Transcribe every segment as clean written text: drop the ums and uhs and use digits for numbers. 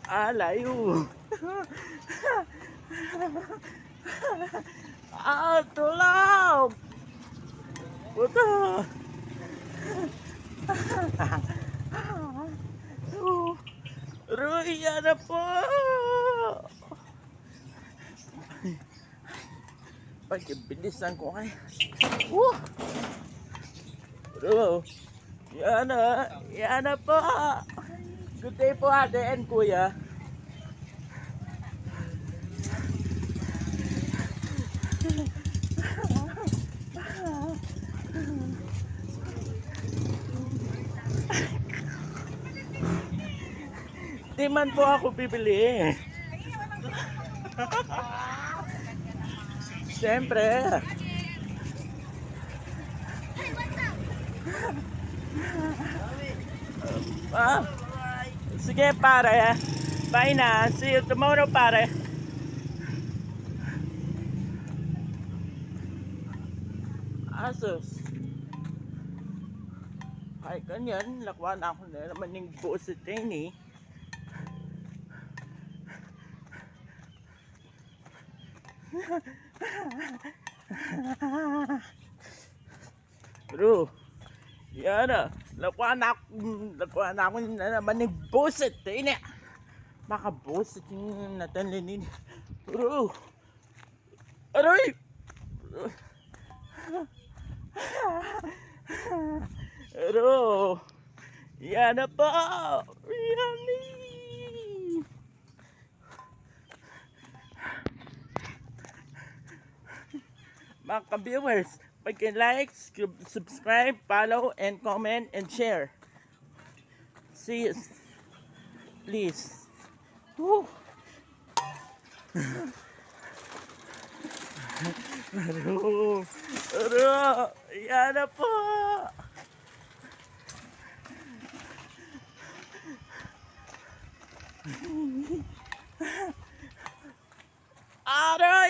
Layo. Tulog! Puta! Roy, yan na po! Pagkibilisan ko kayo. Bro, yan na po! Good day po ate and kuya. Di man po ako bibili. Siyempre. Sige pare. Bye na. See you tomorrow pare. Asos. Ay ganyan. Lakwan ako na naman yung buos sa tini. Bro, yan na. Lakwan ako na naman yung buset. Ini. Baka buset yung natanlinin. Bro. Aray! Bro. Yan na po. Yummy. Mga ka-viewers, pag-like, subscribe, follow, and comment, and share. See you. Please. Woo. Yan na po.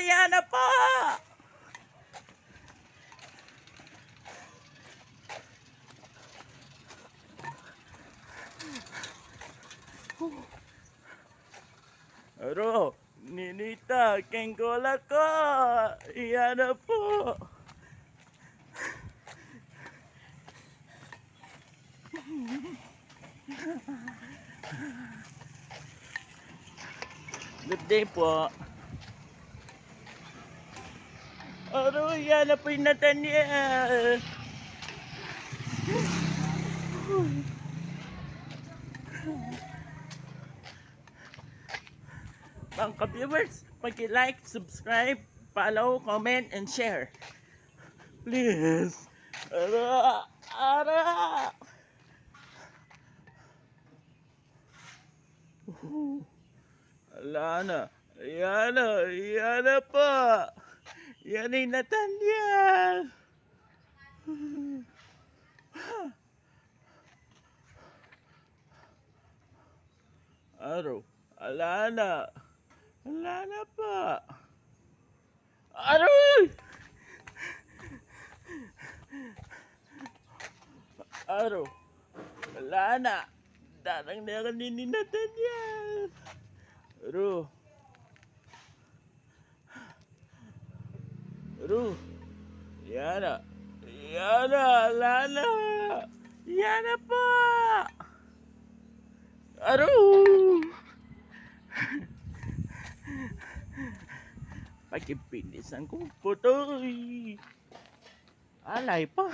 Yan na po. Ninita, kenggola ko. Yan na po. Good day po. Yan na po yung Nathaniel. Mga ka-viewers, pag-like, subscribe, follow, comment, and share. Please. Ala na. Yan na po. Yan ay Nathaniel. Ala na pa. Wala na. Darang na ni Nathaniel. Yan na. Wala na. Yan na pa. Pagkipinisan ko po to. Alay pa.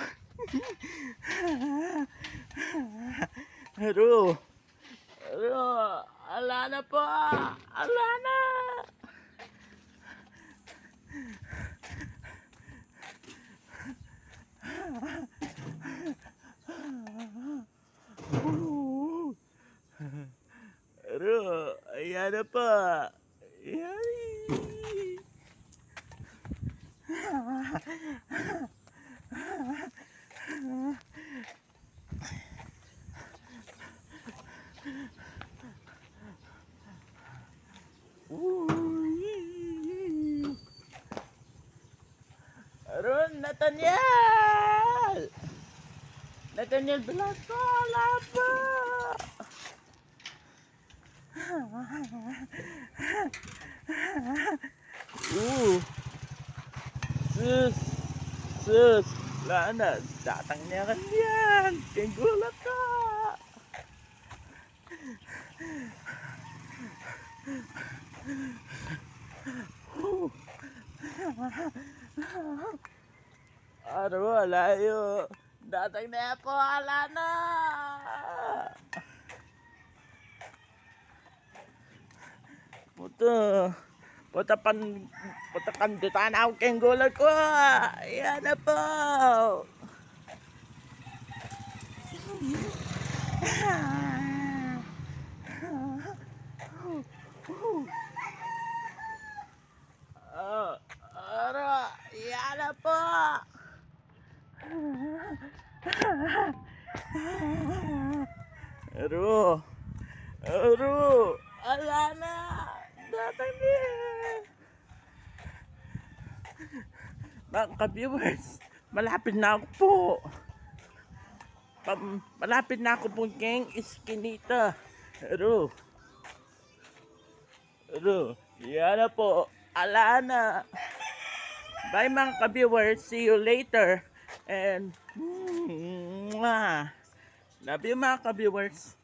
Ala na po. Ala na. Ayan na po. Nathaniel Blanco, labo! Sus! Sus! Wala na. Datang niya kan yan. Kenggulat ka. Aduh, layo. Datang na ako. Wala na. Puto. Puto kandutan ako kenggulat ko. Yan na po. Yan na po. Aduh, ala na. Datang din. Mga ka-viewers, malapit na ako po. Malapit na ako po keng iskinita. Aduh, yan na po. Ala na. Bye mga ka-viewers, see you later. And, love you mga ka-viewers.